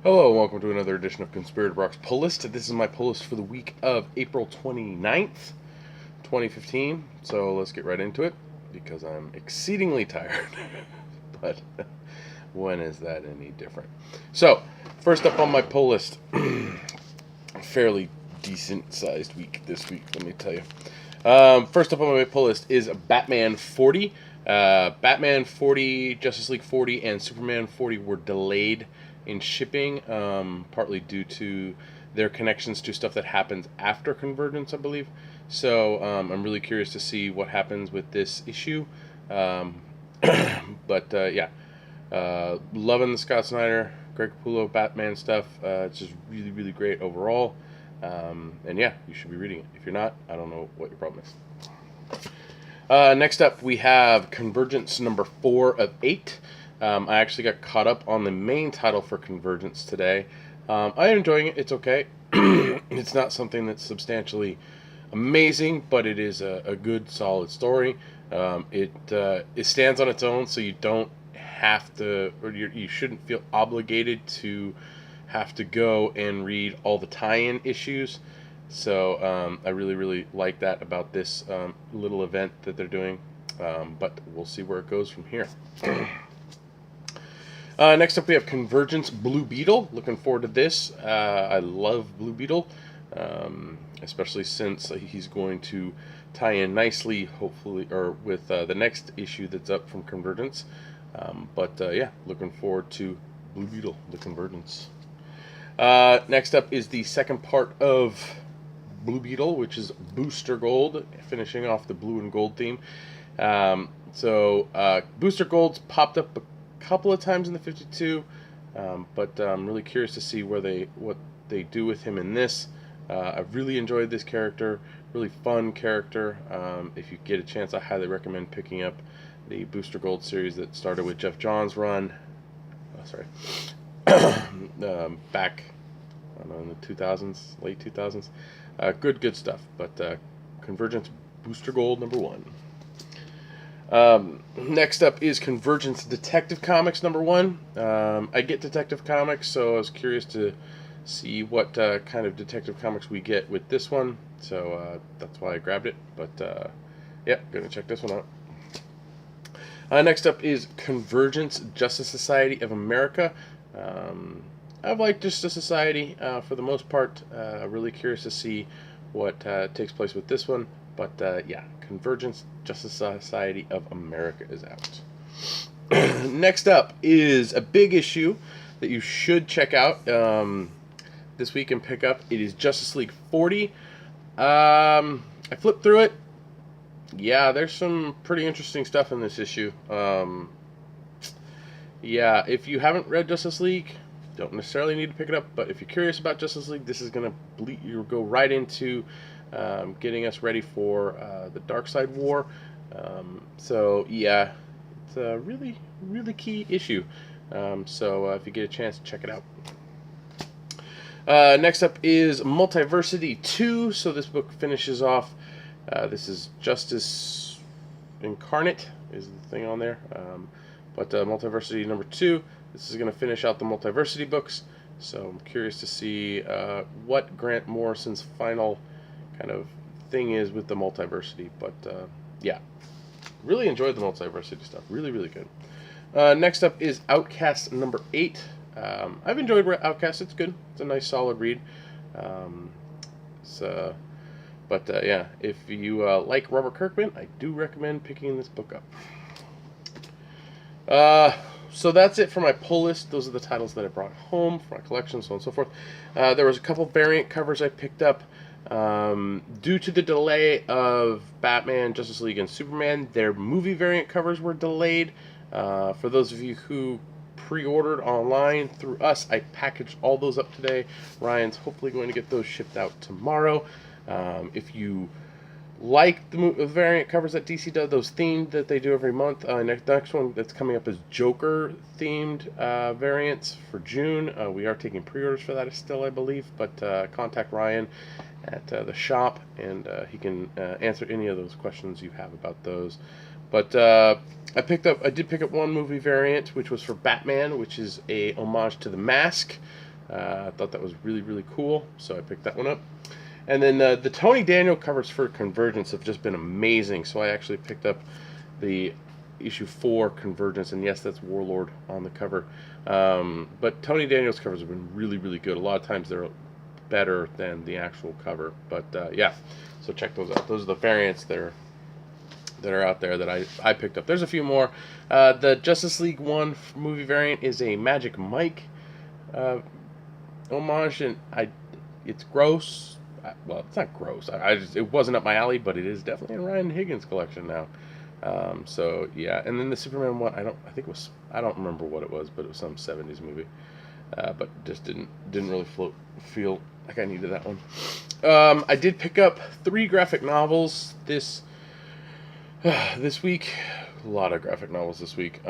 Hello, and welcome to another edition of Conspirator Brock's Pull List. This is my pull list for the week of April 29th, 2015. So let's get right into it because I'm exceedingly tired. But when is that any different? So, first up on my pull list, fairly decent sized week this week, let me tell you. First up on my pull list is Batman 40. Batman 40, Justice League 40, and Superman 40 were delayed in shipping, partly due to their connections to stuff that happens after Convergence, I believe. So I'm really curious to see what happens with this issue. Yeah, loving the Scott Snyder, Greg Capullo Batman stuff. It's just really, really great overall. And yeah, you should be reading it. If you're not, I don't know what your problem is. Next up, we have Convergence number 4 of 8. I actually got caught up on the main title for Convergence today. I'm enjoying it. It's okay. It's not something that's substantially amazing, but it is a good, solid story. It stands on its own, so you don't have to, or you shouldn't feel obligated to have to go and read all the tie-in issues. So I really, really like that about this little event that they're doing. But we'll see where it goes from here. Next up, we have Convergence Blue Beetle. Looking forward to this. I love Blue Beetle, especially since he's going to tie in nicely, hopefully, or with the next issue that's up from Convergence. Yeah, looking forward to Blue Beetle, the Convergence. Next up is the second part of Blue Beetle, which is Booster Gold, finishing off the blue and gold theme. Booster Gold's popped up a couple of times in the 52, but I'm really curious to see what they do with him in this. I've really enjoyed this character, really fun character. If you get a chance, I highly recommend picking up the Booster Gold series that started with Jeff Johns' run. Back, I don't know, in the 2000s, late 2000s. Good stuff. But Convergence Booster Gold number 1. Next up is Convergence Detective Comics number 1. I get Detective Comics, so I was curious to see what kind of Detective Comics we get with this one. So that's why I grabbed it. But yeah, gonna check this one out. Next up is Convergence Justice Society of America. I've liked Justice Society for the most part. Really curious to see what takes place with this one. But yeah, Convergence Justice Society of America is out. Next up is a big issue that you should check out this week and pick up. It is Justice League 40. I flipped through it. Yeah, there's some pretty interesting stuff in this issue. Yeah, if you haven't read Justice League, don't necessarily need to pick it up. But if you're curious about Justice League, this is going to go right into getting us ready for the Darkseid War. Yeah, it's a really, really key issue. If you get a chance, check it out. Next up is Multiversity 2. So this book finishes off. This is Justice Incarnate is the thing on there. Multiversity number 2. This is going to finish out the Multiversity books. So I'm curious to see what Grant Morrison's final kind of thing is with the Multiversity. Yeah, really enjoyed the Multiversity stuff. Really, really good. Next up is Outcast number 8. I've enjoyed Outcast. It's good. It's a nice, solid read. Yeah, if you like Robert Kirkman, I do recommend picking this book up. So that's it for my pull list. Those are the titles that I brought home for my collection, so on and so forth. There was a couple variant covers I picked up. Due to the delay of Batman, Justice League, and Superman, their movie variant covers were delayed. For those of you who pre-ordered online through us, I packaged all those up today. Ryan's hopefully going to get those shipped out tomorrow. If you like the variant covers that DC does, those themed that they do every month, next one that's coming up is Joker themed variants for June. We are taking pre-orders for that still, I believe, but contact Ryan at the shop and he can answer any of those questions you have about those. But I did pick up one movie variant, which was for Batman, which is a homage to The Mask, I thought that was really, really cool, so I picked that one up. And then the Tony Daniel covers for Convergence have just been amazing, so I actually picked up the issue 4 Convergence, and yes, that's Warlord on the cover. But Tony Daniel's covers have been really, really good. A lot of times they're better than the actual cover, but yeah, so check those out. Those are the variants that are out there that I picked up. There's a few more. The Justice League 1 movie variant is a Magic Mike homage, and it's gross. Well, it's not gross. It wasn't up my alley, but it is definitely in Ryan Higgins' collection now. So yeah, and then the Superman one, I don't remember what it was, but it was some '70s movie. But just didn't really feel like I needed that one. I did pick up 3 graphic novels this week. A lot of graphic novels this week.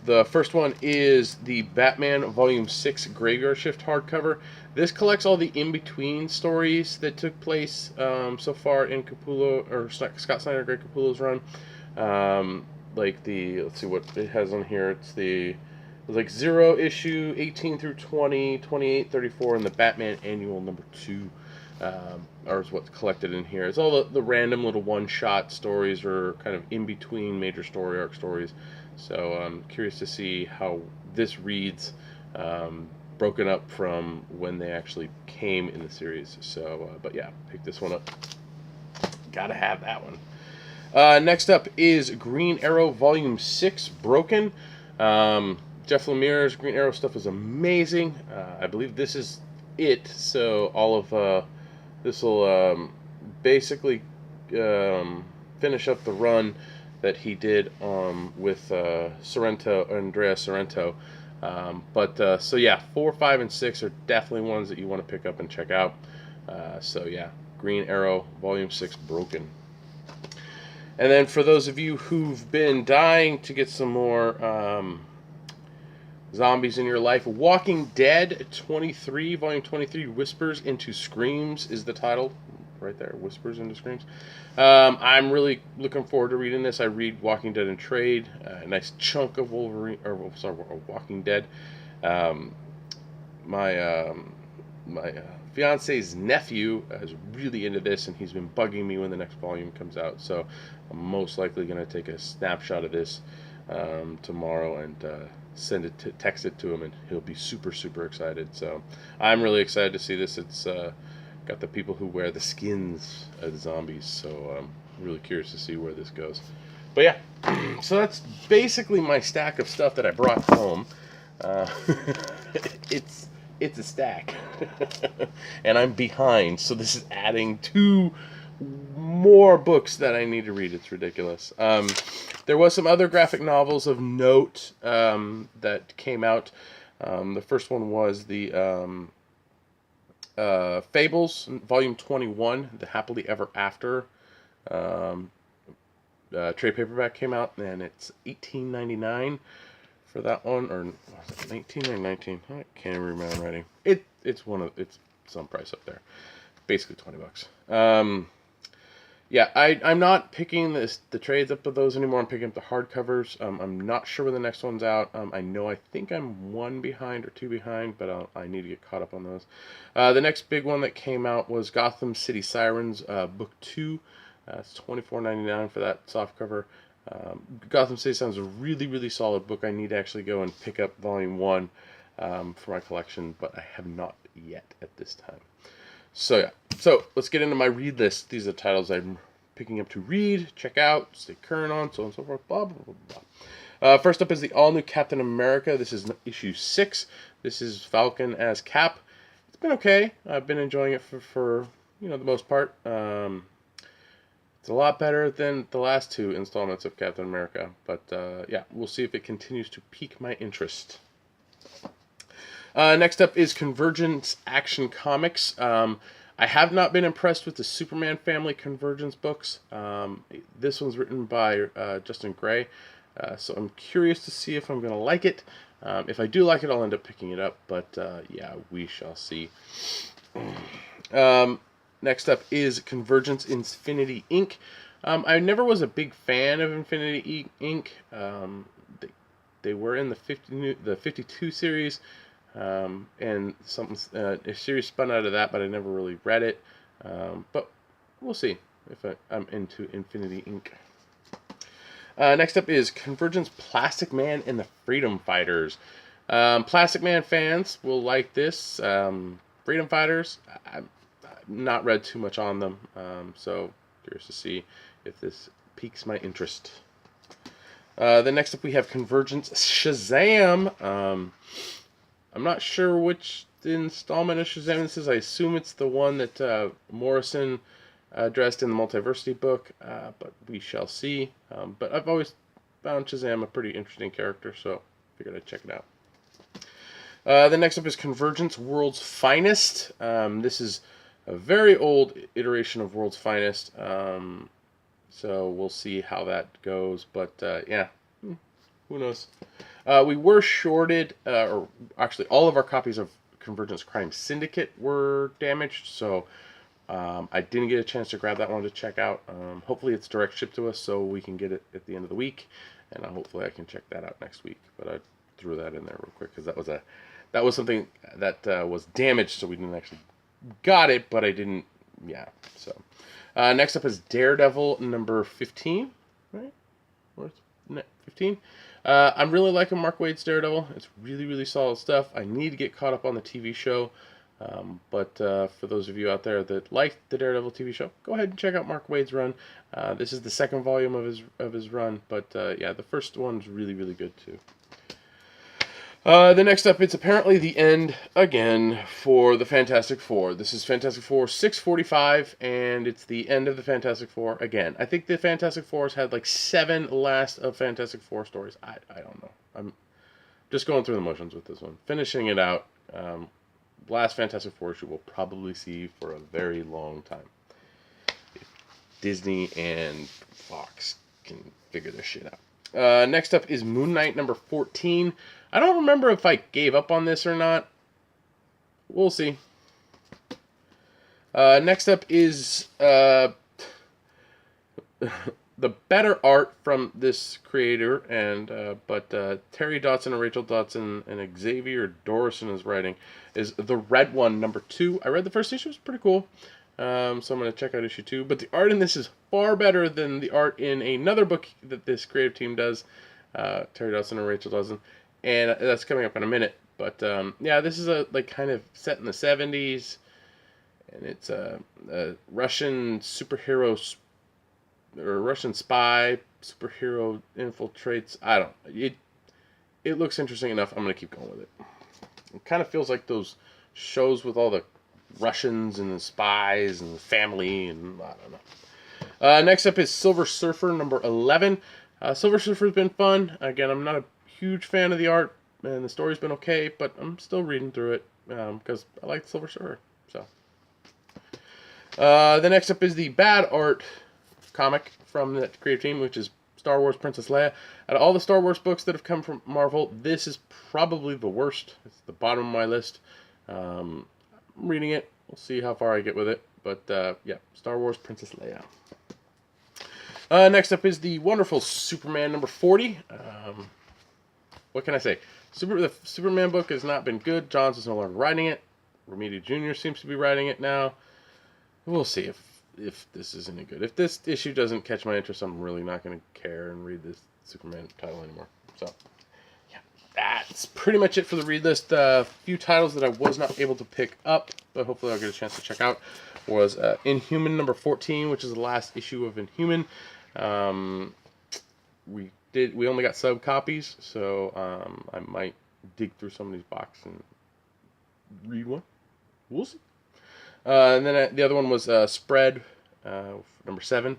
The first one is the Batman Volume 6 Graveyard Shift hardcover. This collects all the in-between stories that took place so far in Capullo, or Scott Snyder Greg Capullo's run. Like let's see what it has on here. It's like 0 issue, 18 through 20, 28, 34, and the Batman Annual number 2 or is what's collected in here. It's all the random little one-shot stories or kind of in-between major story arc stories. So I'm curious to see how this reads broken up from when they actually came in the series. So, but yeah, pick this one up. Gotta have that one. Next up is Green Arrow Volume 6 Broken. Jeff Lemire's Green Arrow stuff is amazing. I believe this is it. So all of this will basically finish up the run that he did with Andrea Sorrento. So yeah, 4, 5, and 6 are definitely ones that you want to pick up and check out. So yeah, Green Arrow Volume 6 Broken. And then for those of you who've been dying to get some more zombies in your life, Walking Dead 23, Volume 23, Whispers into Screams is the title. Right there, Whispers into Screams. I'm really looking forward to reading this. I read Walking Dead in trade, a nice chunk of Walking Dead. My fiance's nephew is really into this, and he's been bugging me when the next volume comes out. So I'm most likely going to take a snapshot of this tomorrow and text it to him, and he'll be super, super excited. So I'm really excited to see this. It's got the people who wear the skins of the zombies, so I'm really curious to see where this goes. But yeah, so that's basically my stack of stuff that I brought home. It's a stack, and I'm behind, so this is adding 2 more books that I need to read. It's ridiculous. There was some other graphic novels of note that came out. The first one was the Fables, Volume 21, The Happily Ever After trade paperback came out, and it's $18.99 for that one, or was it 19 or 19? I can't even remember already. It's some price up there, basically $20. Yeah, I'm not picking the trades up of those anymore. I'm picking up the hardcovers. I'm not sure when the next one's out. I think I'm 1 behind or 2 behind, but I need to get caught up on those. The next big one that came out was Gotham City Sirens, Book 2. It's $24.99 for that softcover. Gotham City Sirens is a really, really solid book. I need to actually go and pick up Volume 1 for my collection, but I have not yet at this time. So yeah, so let's get into my read list. These are the titles I'm picking up to read, check out, stay current on, so on and so forth, blah, blah, blah, blah. First up is the all-new Captain America. This is issue 6. This is Falcon as Cap. It's been okay. I've been enjoying it for the most part. It's a lot better than the last 2 installments of Captain America, but yeah, we'll see if it continues to pique my interest. Next up is Convergence Action Comics. I have not been impressed with the Superman family Convergence books. This one's written by Justin Gray, so I'm curious to see if I'm going to like it. If I do like it, I'll end up picking it up, but yeah, we shall see. Next up is Convergence Infinity Inc. I never was a big fan of Infinity Inc. They were in the 52 series. and something a series spun out of that, but I never really read it. But we'll see if I'm into Infinity Inc. Next up is Convergence, Plastic Man, and the Freedom Fighters. Plastic Man fans will like this. Freedom Fighters, I've not read too much on them, so curious to see if this piques my interest. Then next up we have Convergence, Shazam. I'm not sure which installment of Shazam this is. I assume it's the one that Morrison addressed in the Multiversity book, but we shall see. But I've always found Shazam a pretty interesting character, so figured I'd check it out. The next up is Convergence, World's Finest. This is a very old iteration of World's Finest, so we'll see how that goes. But yeah, who knows? We were shorted, or actually all of our copies of Convergence Crime Syndicate were damaged, so I didn't get a chance to grab that one to check out. Hopefully it's direct shipped to us so we can get it at the end of the week, and hopefully I can check that out next week. But I threw that in there real quick because that was something that was damaged, so we didn't actually got it, but I didn't. Yeah. So next up is Daredevil number 15, right? Or 15. I'm really liking Mark Waid's Daredevil. It's really, really solid stuff. I need to get caught up on the TV show. But for those of you out there that like the Daredevil TV show, go ahead and check out Mark Waid's run. This is the second volume of his run, but yeah, the first one's really, really good too. The next up, it's apparently the end again for the Fantastic Four. This is Fantastic Four 645, and it's the end of the Fantastic Four again. I think the Fantastic Four's had like 7 last of Fantastic Four stories. I don't know. I'm just going through the motions with this one. Finishing it out. Last Fantastic Four issue we'll probably see for a very long time. If Disney and Fox can figure this shit out. Next up is Moon Knight number 14. I don't remember if I gave up on this or not. We'll see. Next up is the better art from this creator, but Terry Dodson and Rachel Dodson and Xavier Dorison is writing, is The Red One number 2. I read the first issue, it was pretty cool. So I'm going to check out issue 2. But the art in this is far better than the art in another book that this creative team does, Terry Dodson and Rachel Dodson. And that's coming up in a minute. But yeah, this is kind of set in the 70s. And it's a Russian superhero or Russian spy superhero infiltrates. I don't know. It looks interesting enough. I'm going to keep going with it. It kind of feels like those shows with all the Russians and the spies and the family, and I don't know. Next up is Silver Surfer number 11. Silver Surfer's been fun. Again, I'm not a huge fan of the art, and the story's been okay, but I'm still reading through it because I like Silver Surfer. So, the next up is the bad art comic from that creative team, which is Star Wars Princess Leia. Out of all the Star Wars books that have come from Marvel, this is probably the worst. It's the bottom of my list. I'm reading it. We'll see how far I get with it. But yeah, Star Wars Princess Leia. Next up is the wonderful Superman number 40. What can I say? The Superman book has not been good. Johns is no longer writing it. Romita Jr. seems to be writing it now. We'll see if this is any good. If this issue doesn't catch my interest, I'm really not going to care and read this Superman title anymore. So, yeah, that's pretty much it for the read list. A few titles that I was not able to pick up, but hopefully I'll get a chance to check out, was Inhuman number 14, which is the last issue of Inhuman. We only got sub copies, so I might dig through some of these boxes and read one. We'll see. And then the other one was Spread, number 7,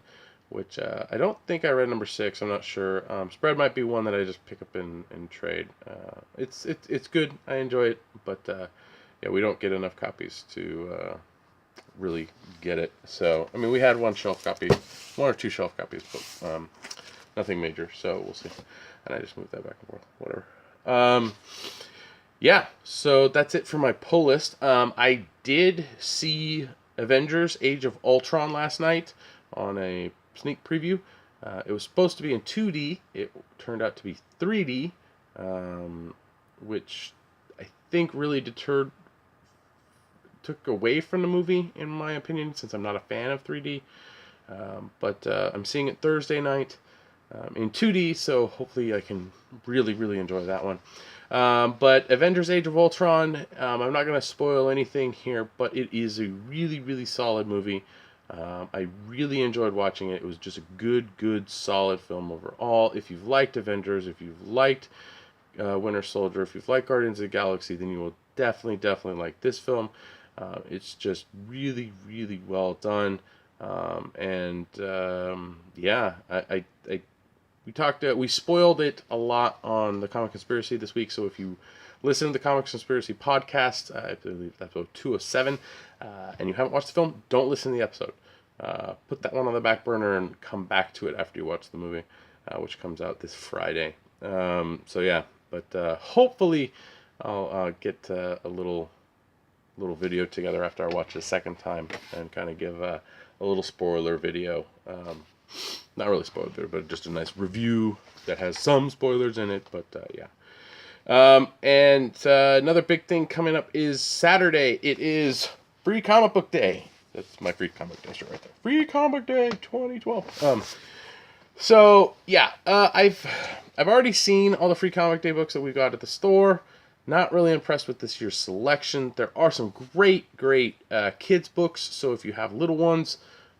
which I don't think I read number 6. I'm not sure. Spread might be one that I just pick up in trade. It's good. I enjoy it, but yeah, we don't get enough copies to really get it. So I mean, we had one or two shelf copies, but nothing major. So we'll see. And I just moved that back and forth. Whatever. Yeah, so that's it for my pull list. I did see Avengers Age of Ultron last night on a sneak preview. It was supposed to be in 2D. It turned out to be 3D, which I think really took away from the movie, in my opinion, since I'm not a fan of 3D. But I'm seeing it Thursday night in 2D, so hopefully I can really, really enjoy that one. But Avengers Age of Ultron, I'm not going to spoil anything here, but it is a really, really solid movie. I really enjoyed watching it. It was just a good, solid film overall. If you've liked Avengers, if you've liked Winter Soldier, if you've liked Guardians of the Galaxy, then you will definitely like this film. It's just really, really well done. Yeah, we spoiled it a lot on the Comic Conspiracy this week. So if you listen to the Comic Conspiracy podcast, I believe that's episode 207, and you haven't watched the film, don't listen to the episode. Put that one on the back burner and come back to it after you watch the movie, which comes out this Friday. So yeah, but hopefully I'll get a little video together after I watch it a second time and kind of give a little spoiler video. Not really spoiler video, but just a nice review that has some spoilers in it. But yeah. Another big thing coming up is Saturday. It is Free Comic Book Day. That's my Free Comic Day shirt right there. Free Comic Day 2012. So yeah, I've already seen all the Free Comic Day books that we got at the store. Not really impressed with this year's selection. There are some great kids books. So if you have little ones,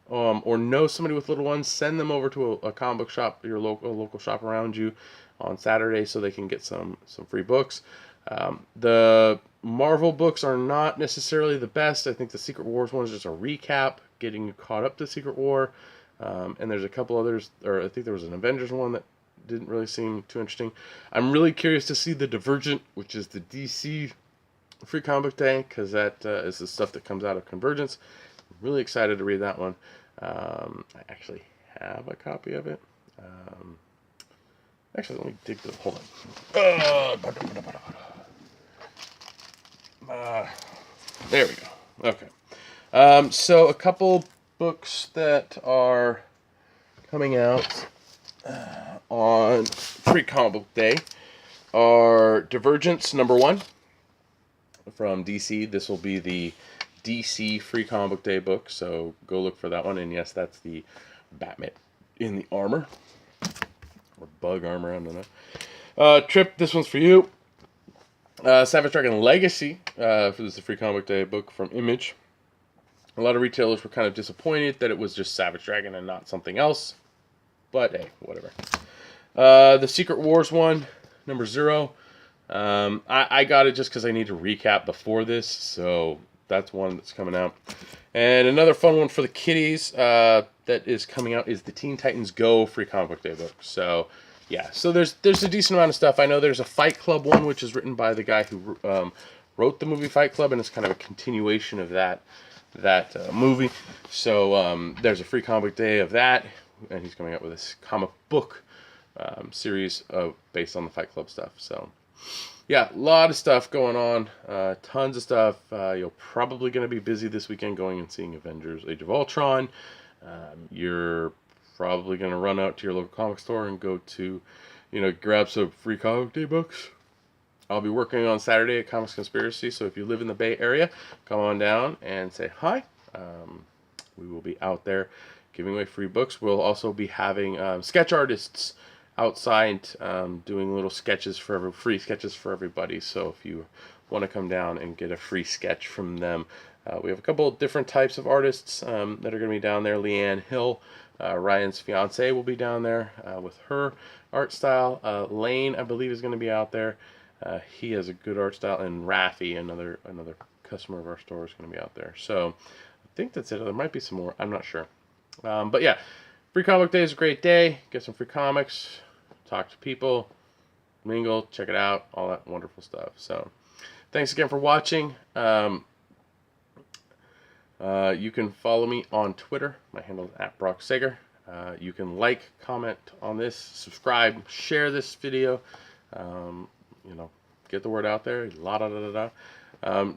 or know somebody with little ones, send them over to a comic book shop, your local shop around you, on Saturday, so they can get some free books. The Marvel books are not necessarily the best. I think the Secret Wars one is just a recap, getting you caught up to Secret War. And there's a couple others, or I think there was an Avengers one that didn't really seem too interesting. I'm really curious to see the Divergent, which is the DC Free Comic Day, because that is the stuff that comes out of Convergence. I'm really excited to read that one. I actually have a copy of it. Actually, let me dig the... Hold on. There we go. Okay. So a couple books that are coming out on Free Comic Book Day are Divergence #1 from DC. This will be the DC Free Comic Book Day book, so go look for that one. And yes, that's the Batman in the armor, or bug armor, I don't know. Trip, this one's for you. Savage Dragon Legacy, for this is the Free Comic Book Day book from Image. A lot of retailers were kind of disappointed that it was just Savage Dragon and not something else, but hey, whatever. The Secret Wars one, #0. I got it just because I need to recap before this, so that's one that's coming out. And another fun one for the kiddies that is coming out is the Teen Titans Go Free Comic Book Day book. So yeah, so there's a decent amount of stuff. I know there's a Fight Club one, which is written by the guy who wrote the movie Fight Club, and it's kind of a continuation of that movie. So there's a Free Comic Book Day of that, and he's coming out with this comic book series based on the Fight Club stuff. So yeah, a lot of stuff going on, tons of stuff. You're probably going to be busy this weekend going and seeing Avengers Age of Ultron. You're probably going to run out to your local comic store and go to, grab some Free Comic Day books. I'll be working on Saturday at Comics Conspiracy, so if you live in the Bay Area, come on down and say hi. We will be out there giving away free books. We'll also be having sketch artists outside doing little sketches free sketches for everybody. So if you want to come down and get a free sketch from them, we have a couple of different types of artists that are going to be down there. Leanne Hill, Ryan's fiance, will be down there with her art style. Lane, I believe, is going to be out there. He has a good art style, and Rafi, another customer of our store, is going to be out there. So I think that's it. There might be some more. I'm not sure. But yeah, Free Comic Day is a great day. Get some free comics, talk to people, mingle, check it out, all that wonderful stuff. So thanks again for watching. You can follow me on Twitter. My handle is @BrockSager. You can like, comment on this, subscribe, share this video. Get the word out there.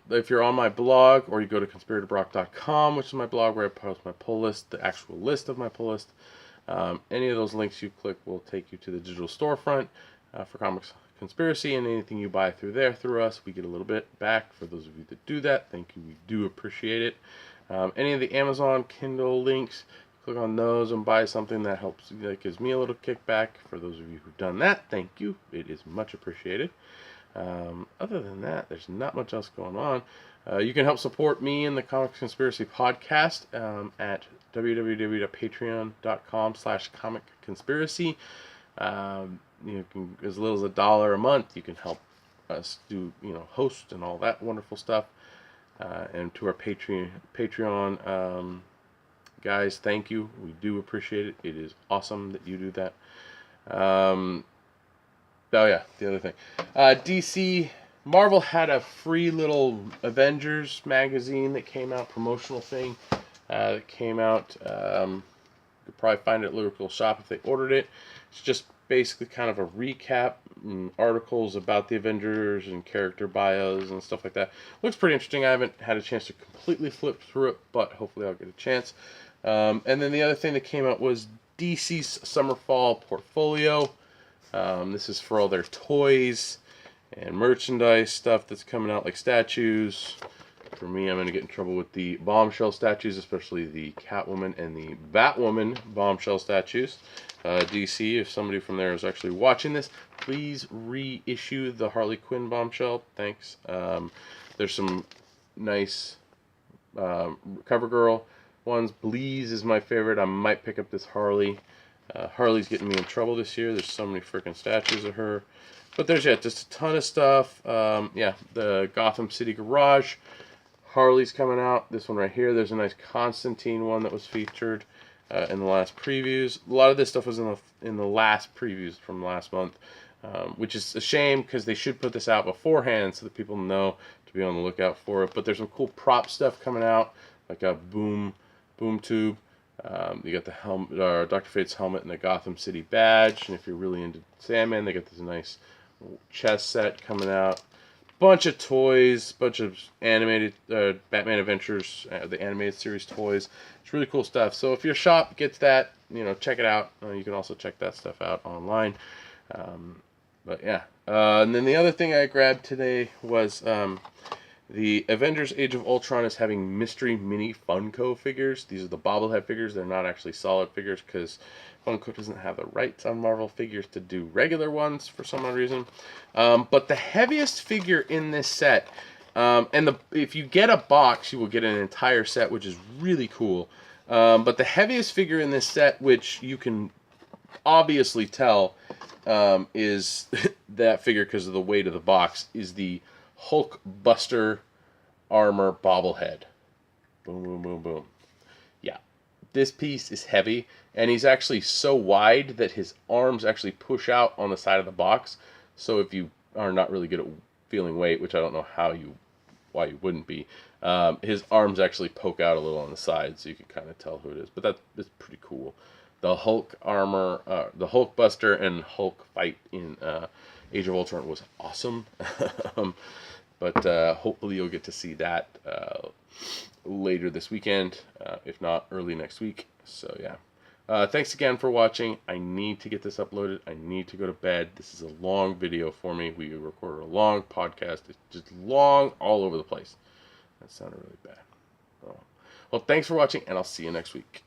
If you're on my blog, or you go to conspiratorbrock.com, which is my blog where I post my pull list, the actual list of my pull list, any of those links you click will take you to the digital storefront for Comics Conspiracy, and anything you buy through there through us, we get a little bit back. For those of you that do that, thank you. We do appreciate it. Any of the Amazon Kindle links, click on those and buy something that helps. That gives me a little kickback. For those of you who've done that, thank you. It is much appreciated. Other than that, there's not much else going on. You can help support me and the Comics Conspiracy podcast at www.patreon.com/comicconspiracy. You can, as little as $1 a month, you can help us do, host and all that wonderful stuff. And to our Patreon guys, thank you. We do appreciate it. It is awesome that you do that. Oh yeah, the other thing. DC Marvel had a free little Avengers magazine that came out, promotional thing that came out. You could probably find it at local shop if they ordered it. It's just basically kind of a recap and articles about the Avengers and character bios and stuff like that. Looks pretty interesting. I haven't had a chance to completely flip through it, but hopefully I'll get a chance. And then the other thing that came out was DC's Summer Fall Portfolio. This is for all their toys and merchandise stuff that's coming out, like statues. For me, I'm going to get in trouble with the Bombshell statues, especially the Catwoman and the Batwoman Bombshell statues. DC, if somebody from there is actually watching this, please reissue the Harley Quinn Bombshell. Thanks. There's some nice CoverGirl ones. Bleeze is my favorite. I might pick up this Harley. Harley's getting me in trouble this year. There's so many freaking statues of her. But there's just a ton of stuff. The Gotham City Garage. Harley's coming out. This one right here. There's a nice Constantine one that was featured in the last previews. A lot of this stuff was in the last previews from last month, which is a shame because they should put this out beforehand so that people know to be on the lookout for it. But there's some cool prop stuff coming out, like a boom tube. You got the helmet, Dr. Fate's helmet, and the Gotham City badge. And if you're really into Sandman, they got this nice chess set coming out. Bunch of toys, bunch of animated Batman Adventures, the animated series toys. It's really cool stuff. So if your shop gets that, check it out. You can also check that stuff out online. But yeah. And then the other thing I grabbed today was the Avengers Age of Ultron is having mystery mini Funko figures. These are the bobblehead figures. They're not actually solid figures because Funko doesn't have the rights on Marvel figures to do regular ones for some odd reason. But the heaviest figure in this set, if you get a box, you will get an entire set, which is really cool. But the heaviest figure in this set, which you can obviously tell is that figure because of the weight of the box, is the Hulk Buster armor bobblehead. Boom, boom, boom, boom. Yeah, this piece is heavy, and he's actually so wide that his arms actually push out on the side of the box. So if you are not really good at feeling weight, which I don't know why you wouldn't be, his arms actually poke out a little on the side, so you can kind of tell who it is. But that's pretty cool. The Hulk armor, the Hulk Buster and Hulk fight in Age of Ultron was awesome. But hopefully you'll get to see that later this weekend, if not early next week. So yeah. Thanks again for watching. I need to get this uploaded. I need to go to bed. This is a long video for me. We recorded a long podcast. It's just long all over the place. That sounded really bad. Oh. Well, thanks for watching, and I'll see you next week.